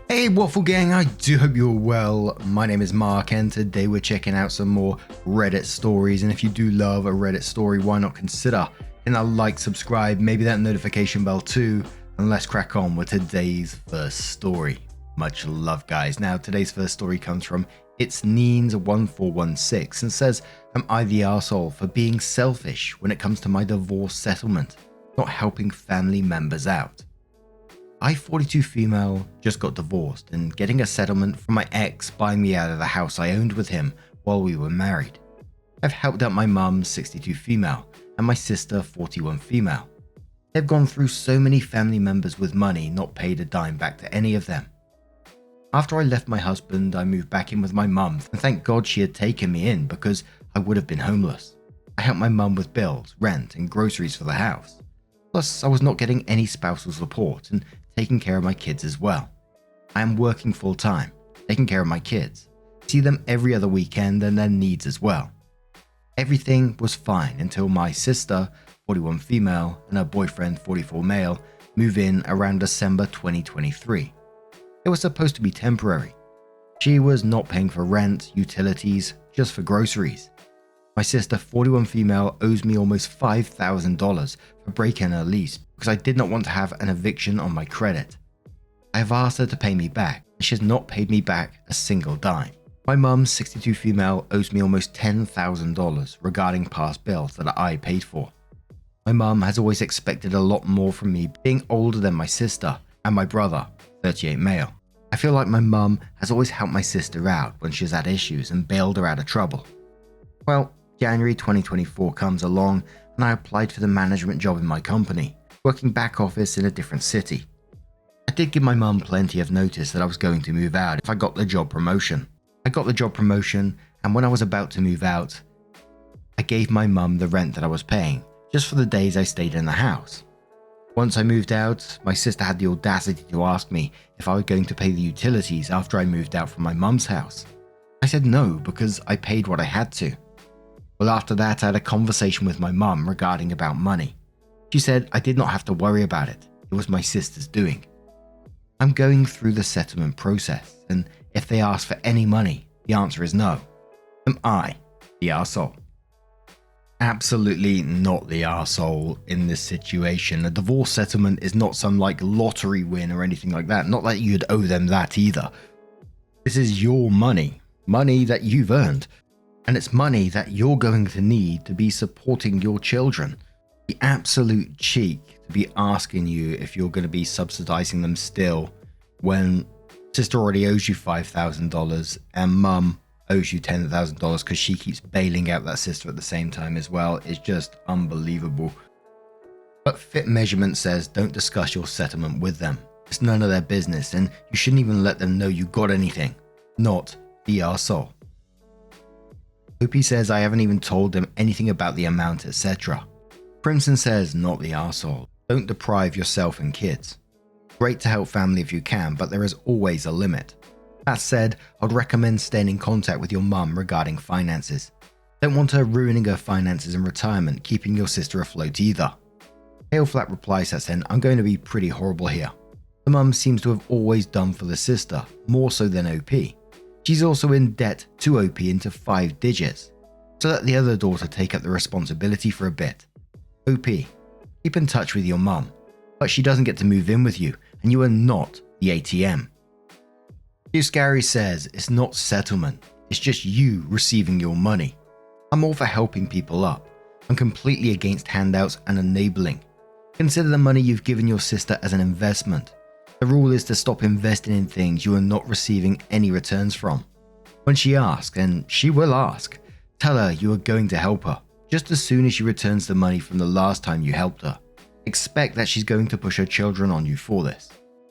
Hey Waffle Gang, I do hope you're well. My name is Mark and today we're checking out some more Reddit stories, and if you do love a Reddit story, why not consider hitting that like, subscribe, maybe that notification bell too, and let's crack on with today's first story. Much love guys. Now today's first story comes from It's Neens1416 and says, am I the arsehole for being selfish when it comes to my divorce settlement, not helping family members out? I, 42 female, just got divorced and getting a settlement from my ex buying me out of the house I owned with him while we were married. I've helped out my mum, 62 female, and my sister, 41 female. They've gone through so many family members with money, not paid a dime back to any of them. After I left my husband, I moved back in with my mum, and thank God she had taken me in because I would have been homeless. I helped my mum with bills, rent, and groceries for the house. Plus, I was not getting any spousal support and taking care of my kids as well. I am working full time, taking care of my kids, see them every other weekend and their needs as well. Everything was fine until my sister, 41 female, and her boyfriend, 44 male, move in around December 2023. It was supposed to be temporary. She was not paying for rent, utilities, just for groceries. My sister, 41 female, owes me almost $5,000 for breaking her lease because I did not want to have an eviction on my credit. I have asked her to pay me back, and she has not paid me back a single dime. My mum, 62 female, owes me almost $10,000 regarding past bills that I paid for. My mum has always expected a lot more from me being older than my sister and my brother, 38 male. I feel like my mum has always helped my sister out when she's had issues and bailed her out of trouble. Well, January 2024 comes along and I applied for the management job in my company, working back office in a different city. I did give my mum plenty of notice that I was going to move out if I got the job promotion. I got the job promotion, and when I was about to move out, I gave my mum the rent that I was paying, just for the days I stayed in the house. Once I moved out, my sister had the audacity to ask me if I was going to pay the utilities after I moved out from my mum's house. I said no because I paid what I had to. Well, after that, I had a conversation with my mum regarding about money. She said I did not have to worry about it. It was my sister's doing. I'm going through the settlement process, and if they ask for any money, the answer is no. Am I the arsehole? Absolutely not the arsehole in this situation. A divorce settlement is not some like lottery win or anything like that. Not that you'd owe them that either. This is your money. Money that you've earned. And it's money that you're going to need to be supporting your children. The absolute cheek to be asking you if you're going to be subsidizing them still when sister already owes you $5,000 and mum owes you $10,000 because she keeps bailing out that sister at the same time as well is just unbelievable. But Fit Measurement says don't discuss your settlement with them. It's none of their business and you shouldn't even let them know you got anything. Not the arsehole. Opie says I haven't even told them anything about the amount, etc. Crimson says not the arsehole. Don't deprive yourself and kids. Great to help family if you can, but there is always a limit. That said, I'd recommend staying in contact with your mum regarding finances. Don't want her ruining her finances in retirement, keeping your sister afloat either. Hail Flat replies that saying, I'm going to be pretty horrible here. The mum seems to have always done for the sister, more so than OP. She's also in debt to OP into 5 digits, so let the other daughter take up the responsibility for a bit. OP, keep in touch with your mum, but she doesn't get to move in with you, and you are not the ATM. Too Scary says it's not settlement, it's just you receiving your money. I'm all for helping people up. I'm completely against handouts and enabling. Consider the money you've given your sister as an investment. The rule is to stop investing in things you are not receiving any returns from. When she asks, and she will ask, tell her you are going to help her, just as soon as she returns the money from the last time you helped her. Expect that she's going to push her children on you for this.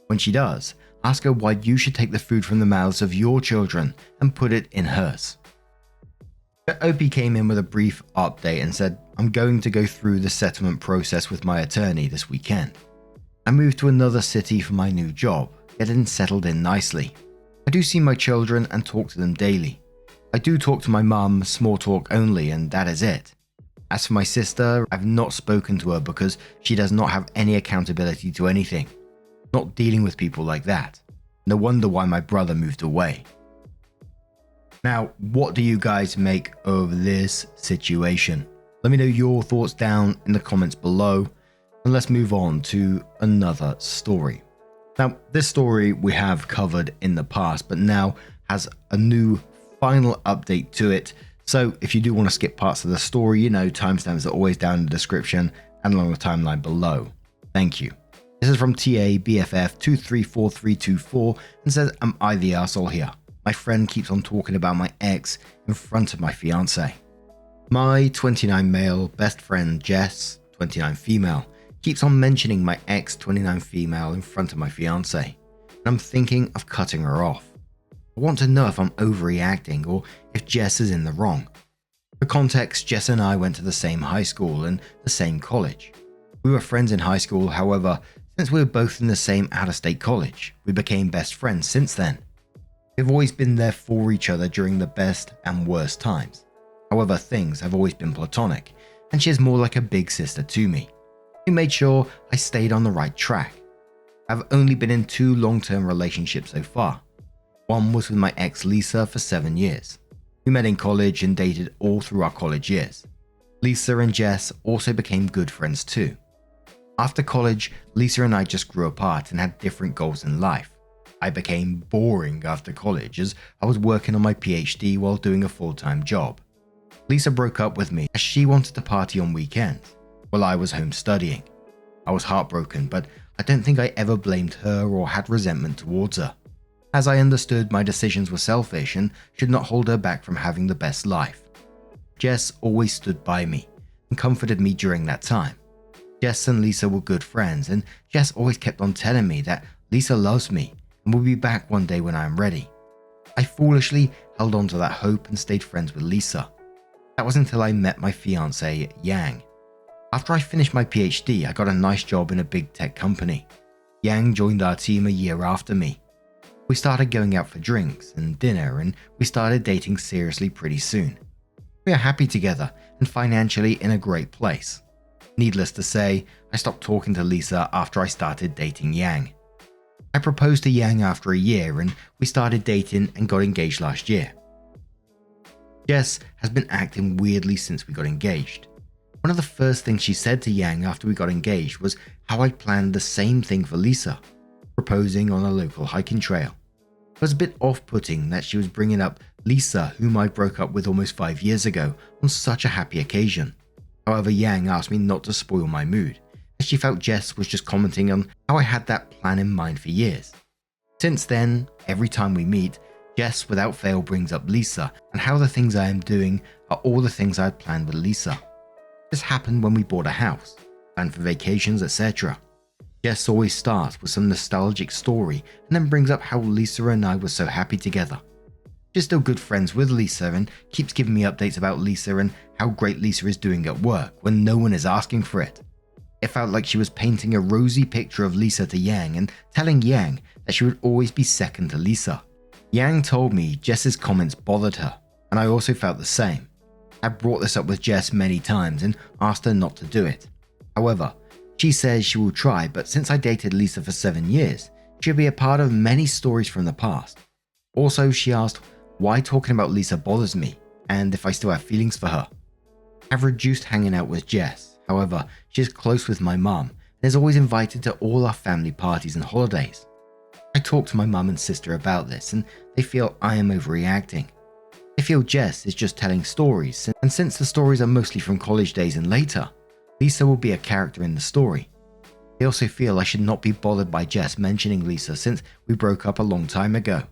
When she does, ask her why you should take the food from the mouths of your children and put it in hers. OP came in with a brief update and said, I'm going to go through the settlement process with my attorney this weekend. I moved to another city for my new job, getting settled in nicely. I do see my children and talk to them daily. I do talk to my mum, small talk only, and that is it. As for my sister, I've not spoken to her because she does not have any accountability to anything. Not dealing with people like that. No wonder why my brother moved away. Now, what do you guys make of this situation? Let me know your thoughts down in the comments below, and let's move on to another story. Now, this story we have covered in the past, but now has a new final update to it. So if you do want to skip parts of the story, you know, timestamps are always down in the description and along the timeline below. Thank you. This is from TABFF234324 and says, "Am I the arsehole here? My friend keeps on talking about my ex in front of my fiance. My 29 male best friend Jess, 29 female, keeps on mentioning my ex 29 female in front of my fiance, and I'm thinking of cutting her off. I want to know if I'm overreacting or if Jess is in the wrong. For context, Jess and I went to the same high school and the same college. We were friends in high school, however, since we were both in the same out-of-state college, we became best friends since then. We've always been there for each other during the best and worst times. However, things have always been platonic, and she is more like a big sister to me. We made sure I stayed on the right track. I've only been in 2 long-term relationships so far. One was with my ex Lisa for 7 years. We met in college and dated all through our college years. Lisa and Jess also became good friends too. After college, Lisa and I just grew apart and had different goals in life. I became boring after college as I was working on my PhD while doing a full-time job. Lisa broke up with me as she wanted to party on weekends, while I was home studying. I was heartbroken, but I don't think I ever blamed her or had resentment towards her, as I understood my decisions were selfish and should not hold her back from having the best life. Jess always stood by me and comforted me during that time. Jess and Lisa were good friends, and Jess always kept on telling me that Lisa loves me and will be back one day when I am ready. I foolishly held on to that hope and stayed friends with Lisa. That was until I met my fiance, Yang. After I finished my PhD, I got a nice job in a big tech company. Yang joined our team a year after me. We started going out for drinks and dinner, and we started dating seriously pretty soon. We are happy together and financially in a great place. Needless to say, I stopped talking to Lisa after I started dating Yang. I proposed to Yang after a year, and we started dating and got engaged last year. Jess has been acting weirdly since we got engaged. One of the first things she said to Yang after we got engaged was how I planned the same thing for Lisa, proposing on a local hiking trail. It was a bit off-putting that she was bringing up Lisa, whom I broke up with almost 5 years ago, on such a happy occasion. However, Yang asked me not to spoil my mood, as she felt Jess was just commenting on how I had that plan in mind for years. Since then, every time we meet, Jess without fail brings up Lisa and how the things I am doing are all the things I had planned with Lisa. This happened when we bought a house, planned for vacations, etc. Jess always starts with some nostalgic story and then brings up how Lisa and I were so happy together. She's still good friends with Lisa and keeps giving me updates about Lisa and how great Lisa is doing at work when no one is asking for it. It felt like she was painting a rosy picture of Lisa to Yang and telling Yang that she would always be second to Lisa. Yang told me Jess's comments bothered her, and I also felt the same. I brought this up with Jess many times and asked her not to do it. However, she says she will try, but since I dated Lisa for 7 years, she'll be a part of many stories from the past. Also, she asked why talking about Lisa bothers me and if I still have feelings for her. I've reduced hanging out with Jess, however, she is close with my mum and is always invited to all our family parties and holidays. I talked to my mum and sister about this and they feel I am overreacting. They feel Jess is just telling stories, and since the stories are mostly from college days and later, Lisa will be a character in the story. They also feel I should not be bothered by Jess mentioning Lisa since we broke up a long time ago.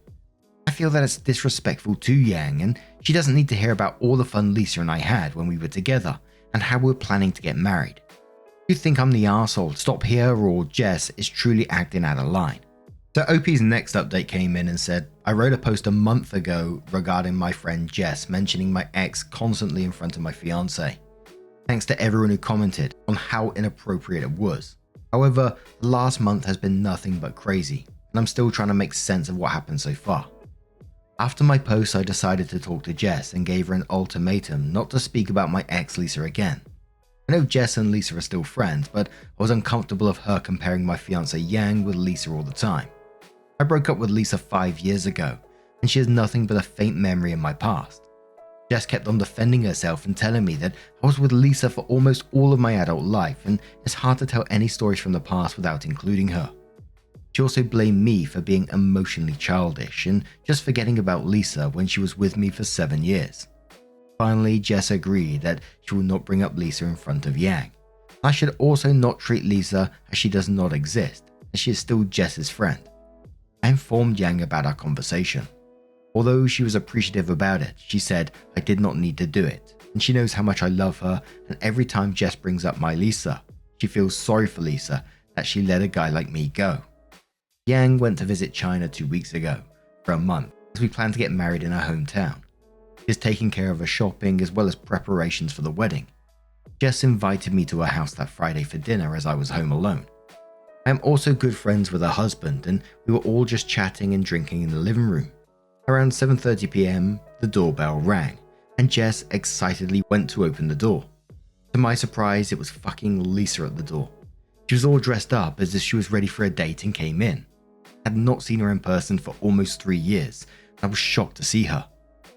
I feel that it's disrespectful to Yang and she doesn't need to hear about all the fun Lisa and I had when we were together and how we're planning to get married. Do you think I'm the arsehole? Stop here, or Jess is truly acting out of line? So OP's next update came in and said, I wrote a post a month ago regarding my friend Jess mentioning my ex constantly in front of my fiance. Thanks to everyone who commented on how inappropriate it was. However, the last month has been nothing but crazy, and I'm still trying to make sense of what happened so far. After my post, I decided to talk to Jess and gave her an ultimatum not to speak about my ex Lisa again. I know Jess and Lisa are still friends, but I was uncomfortable of her comparing my fiance Yang with Lisa all the time. I broke up with Lisa 5 years ago, and she has nothing but a faint memory in my past. Jess kept on defending herself and telling me that I was with Lisa for almost all of my adult life, and it's hard to tell any stories from the past without including her. She also blamed me for being emotionally childish and just forgetting about Lisa when she was with me for 7 years. Finally, Jess agreed that she would not bring up Lisa in front of Yang. I should also not treat Lisa as she does not exist, as she is still Jess's friend. I informed Yang about our conversation. Although she was appreciative about it, she said I did not need to do it, and she knows how much I love her, and every time Jess brings up my Lisa, she feels sorry for Lisa that she let a guy like me go. Yang went to visit China 2 weeks ago for a month as we plan to get married in her hometown. She is taking care of her shopping as well as preparations for the wedding. Jess invited me to her house that Friday for dinner as I was home alone. I am also good friends with her husband, and we were all just chatting and drinking in the living room. Around 7:30 p.m, the doorbell rang, and Jess excitedly went to open the door. To my surprise, it was fucking Lisa at the door. She was all dressed up as if she was ready for a date and came in. I had not seen her in person for almost 3 years, and I was shocked to see her.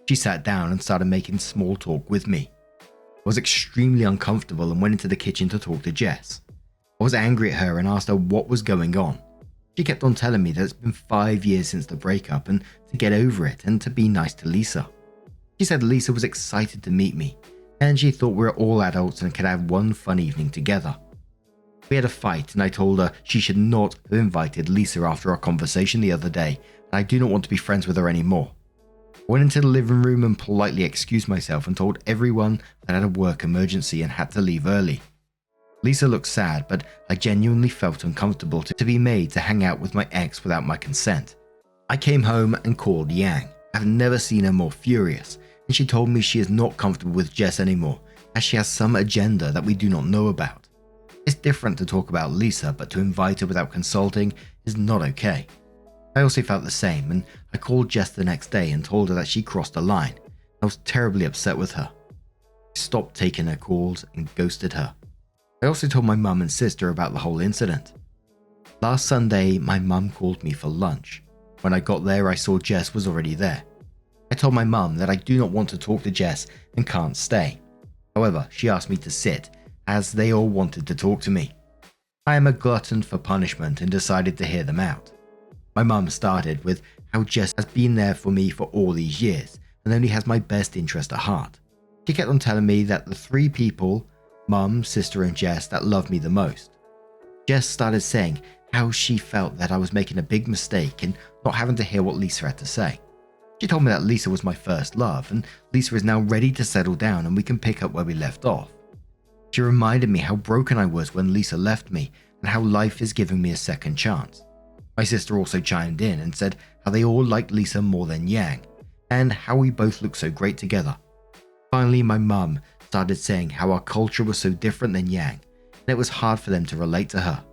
She sat down and started making small talk with me. I was extremely uncomfortable and went into the kitchen to talk to Jess. I was angry at her and asked her what was going on. She kept on telling me that it's been 5 years since the breakup and to get over it and to be nice to Lisa. She said Lisa was excited to meet me and she thought we were all adults and could have one fun evening together. We had a fight and I told her she should not have invited Lisa after our conversation the other day, and I do not want to be friends with her anymore. I went into the living room and politely excused myself and told everyone that I had a work emergency and had to leave early. Lisa looked sad, but I genuinely felt uncomfortable to be made to hang out with my ex without my consent. I came home and called Yang. I've never seen her more furious, and she told me she is not comfortable with Jess anymore, as she has some agenda that we do not know about. It's different to talk about Lisa, but to invite her without consulting is not okay. I also felt the same, and I called Jess the next day and told her that she crossed the line. I was terribly upset with her. I stopped taking her calls and ghosted her. I also told my mum and sister about the whole incident. Last Sunday, my mum called me for lunch. When I got there, I saw Jess was already there. I told my mum that I do not want to talk to Jess and can't stay. However, she asked me to sit, as they all wanted to talk to me. I am a glutton for punishment and decided to hear them out. My mum started with how Jess has been there for me for all these years and only has my best interest at heart. She kept on telling me that the 3 people, Mum, sister and Jess, that loved me the most. Jess started saying how she felt that I was making a big mistake and not having to hear what Lisa had to say. She told me that Lisa was my first love and Lisa is now ready to settle down and we can pick up where we left off. She reminded me how broken I was when Lisa left me and how life is giving me a second chance. My sister also chimed in and said how they all liked Lisa more than Yang and how we both looked so great together. Finally, my mum started saying how our culture was so different than Yang and it was hard for them to relate to her.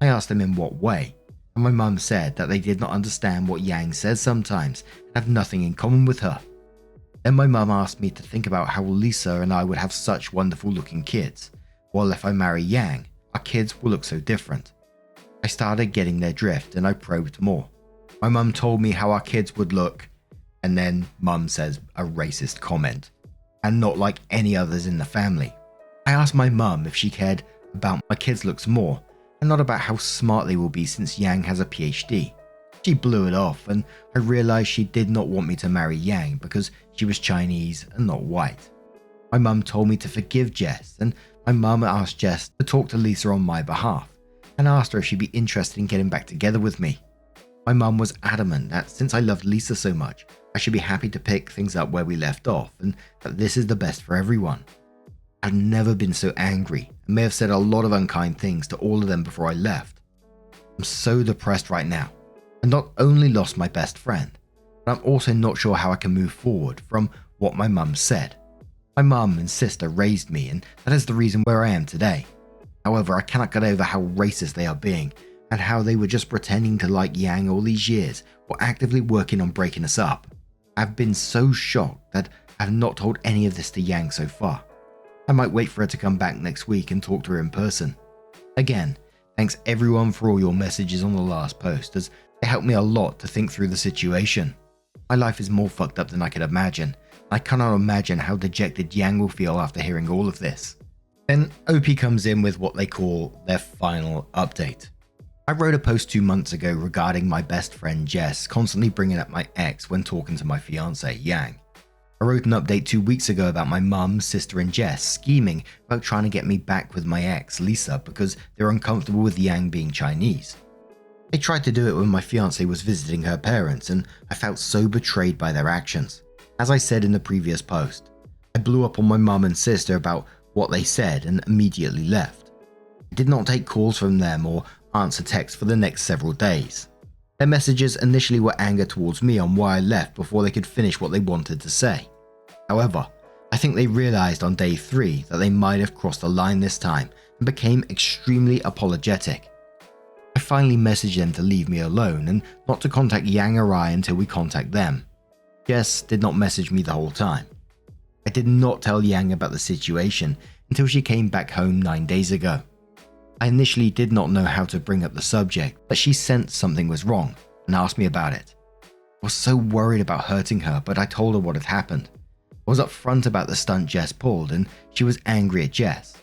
I asked them in what way, and my mum said that they did not understand what Yang says sometimes and have nothing in common with her. Then my mum asked me to think about how Lisa and I would have such wonderful looking kids, while if I marry Yang, our kids will look so different. I started getting their drift and I probed more. My mum told me how our kids would look, and then mum says a racist comment, and not like any others in the family. I asked my mum if she cared about my kids' looks more, and not about how smart they will be since Yang has a PhD. She blew it off, and I realized she did not want me to marry Yang because she was Chinese and not white. My mum told me to forgive Jess, and my mum asked Jess to talk to Lisa on my behalf, and asked her if she'd be interested in getting back together with me. My mum was adamant that since I loved Lisa so much, I should be happy to pick things up where we left off, and that this is the best for everyone. I've never been so angry, and may have said a lot of unkind things to all of them before I left. I'm so depressed right now. I not only lost my best friend, but I'm also not sure how I can move forward from what my mum said. My mum and sister raised me, and that is the reason where I am today. However, I cannot get over how racist they are being, and how they were just pretending to like Yang all these years while actively working on breaking us up. I've been so shocked that I have not told any of this to Yang so far. I might wait for her to come back next week and talk to her in person. Again, thanks everyone for all your messages on the last post, as They helped me a lot to think through the situation. My life is more fucked up than I could imagine. I cannot imagine how dejected Yang will feel after hearing all of this. Then OP comes in with what they call their final update. I wrote a post 2 months ago regarding my best friend Jess constantly bringing up my ex when talking to my fiance Yang. I wrote an update 2 weeks ago about my mum, sister and Jess scheming about trying to get me back with my ex Lisa because they're uncomfortable with Yang being Chinese. They tried to do it when my fiance was visiting her parents and I felt so betrayed by their actions. As I said in the previous post, I blew up on my mum and sister about what they said and immediately left. I did not take calls from them or answer texts for the next several days. Their messages initially were anger towards me on why I left before they could finish what they wanted to say. However, I think they realized on day 3 that they might have crossed the line this time and became extremely apologetic. I finally messaged them to leave me alone and not to contact Yang or I until we contact them. Jess did not message me the whole time. I did not tell Yang about the situation until she came back home 9 days ago. I initially did not know how to bring up the subject, but she sensed something was wrong and asked me about it. I was so worried about hurting her, but I told her what had happened. I was upfront about the stunt Jess pulled and she was angry at Jess.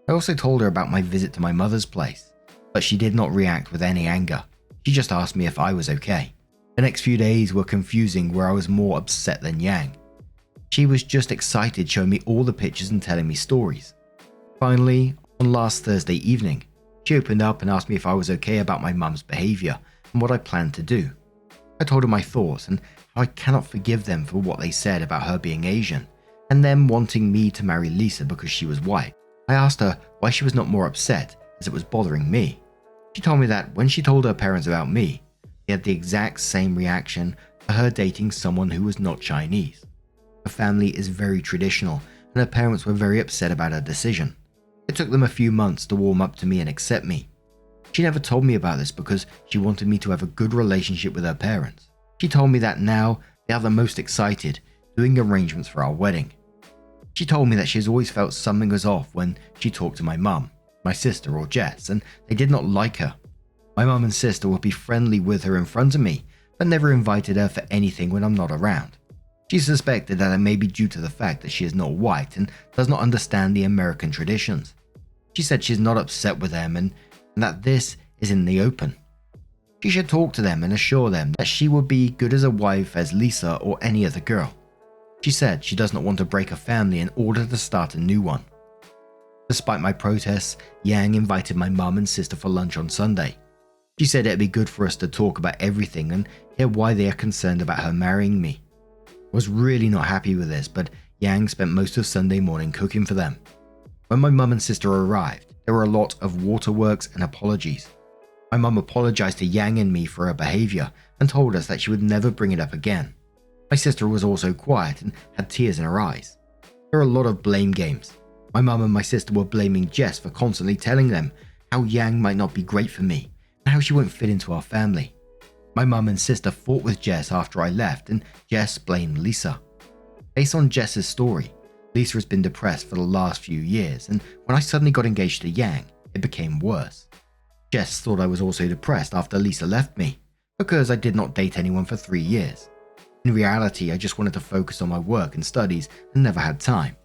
I also told her about my visit to my mother's place, but she did not react with any anger. She just asked me if I was okay. The next few days were confusing where I was more upset than Yang. She was just excited showing me all the pictures and telling me stories. Finally, on last Thursday evening, she opened up and asked me if I was okay about my mum's behaviour and what I planned to do. I told her my thoughts and how I cannot forgive them for what they said about her being Asian and them wanting me to marry Lisa because she was white. I asked her why she was not more upset as it was bothering me. She told me that when she told her parents about me, they had the exact same reaction to her dating someone who was not Chinese. Her family is very traditional and her parents were very upset about her decision. It took them a few months to warm up to me and accept me. She never told me about this because she wanted me to have a good relationship with her parents. She told me that now they are the most excited, doing arrangements for our wedding. She told me that she has always felt something was off when she talked to my mum, my sister or Jess, and they did not like her. My mum and sister would be friendly with her in front of me, but never invited her for anything when I'm not around. She suspected that it may be due to the fact that she is not white and does not understand the American traditions. She said she is not upset with them and that this is in the open. She should talk to them and assure them that she would be good as a wife as Lisa or any other girl. She said she does not want to break a family in order to start a new one. Despite my protests, Yang invited my mum and sister for lunch on Sunday. She said it'd be good for us to talk about everything and hear why they are concerned about her marrying me. I was really not happy with this, but Yang spent most of Sunday morning cooking for them. When my mum and sister arrived, there were a lot of waterworks and apologies. My mum apologized to Yang and me for her behavior and told us that she would never bring it up again. My sister was also quiet and had tears in her eyes. There were a lot of blame games. My mum and my sister were blaming Jess for constantly telling them how Yang might not be great for me and how she won't fit into our family. My mum and sister fought with Jess after I left and Jess blamed Lisa. Based on Jess's story, Lisa has been depressed for the last few years, and when I suddenly got engaged to Yang, it became worse. Jess thought I was also depressed after Lisa left me, because I did not date anyone for 3 years. In reality, I just wanted to focus on my work and studies and never had time.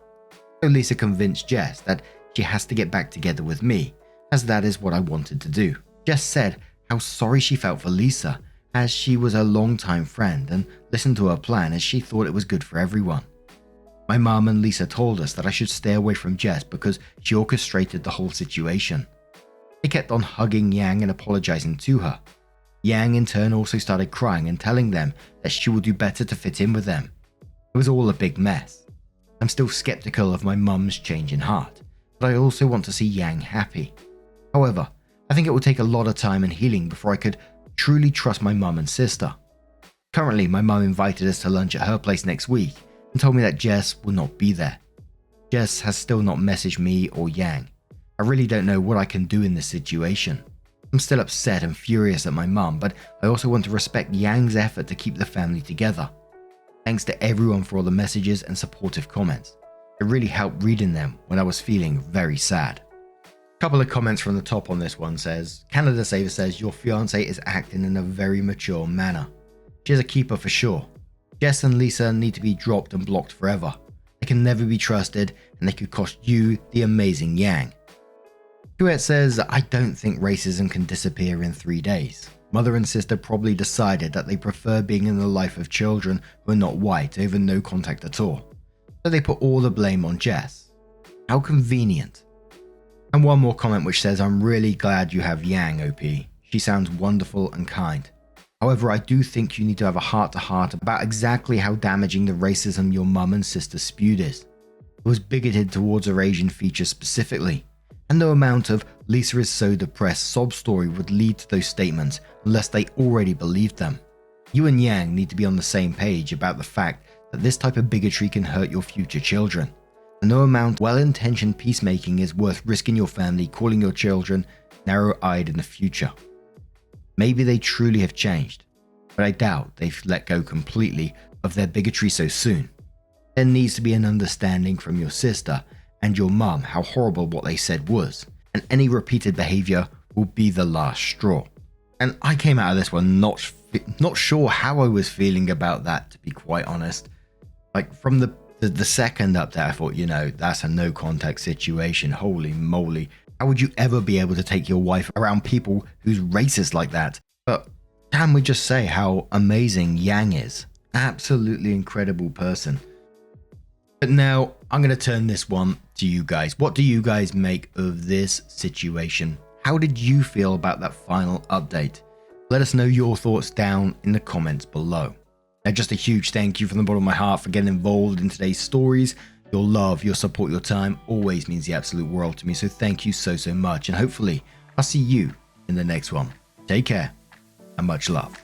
So Lisa convinced Jess that she has to get back together with me, as that is what I wanted to do. Jess said how sorry she felt for Lisa, as she was her longtime friend, and listened to her plan as she thought it was good for everyone. My mum and Lisa told us that I should stay away from Jess because she orchestrated the whole situation. They kept on hugging Yang and apologizing to her. Yang in turn also started crying and telling them that she would do better to fit in with them. It was all a big mess. I'm still skeptical of my mum's change in heart, but I also want to see Yang happy. However, I think it will take a lot of time and healing before I could truly trust my mum and sister. Currently, my mum invited us to lunch at her place next week and told me that Jess will not be there. Jess has still not messaged me or Yang. I really don't know what I can do in this situation. I'm still upset and furious at my mum, but I also want to respect Yang's effort to keep the family together. Thanks to everyone for all the messages and supportive comments. It really helped reading them when I was feeling very sad. Couple of comments from the top on this one says, Canada Saver says, your fiance is acting in a very mature manner. She is a keeper for sure. Jess and Lisa need to be dropped and blocked forever. They can never be trusted and they could cost you the amazing Yang. Duet says, I don't think racism can disappear in 3 days. Mother and sister probably decided that they prefer being in the life of children who are not white over no contact at all. So they put all the blame on Jess. How convenient. And one more comment which says, I'm really glad you have Yang, OP. She sounds wonderful and kind. However, I do think you need to have a heart-to-heart about exactly how damaging the racism your mum and sister spewed is. It was bigoted towards her Asian features specifically, and no amount of Lisa is so depressed sob story would lead to those statements unless they already believed them. You and Yang need to be on the same page about the fact that this type of bigotry can hurt your future children. And no amount of well-intentioned peacemaking is worth risking your family calling your children narrow-eyed in the future. Maybe they truly have changed, but I doubt they've let go completely of their bigotry so soon. There needs to be an understanding from your sister and your mum how horrible what they said was, and any repeated behavior will be the last straw. And I came out of this one not sure how I was feeling about that, to be quite honest. Like from the second up there, I thought, you know, that's a no contact situation. Holy moly. How would you ever be able to take your wife around people who's racist like that? But can we just say how amazing Yang is? Absolutely incredible person. But now I'm going to turn this one to you guys. What do you guys make of this situation? How did you feel about that final update? Let us know your thoughts down in the comments below. Now, just a huge thank you from the bottom of my heart for getting involved in today's stories. Your love, your support, your time always means the absolute world to me. So thank you so much. And hopefully I'll see you in the next one. Take care and much love.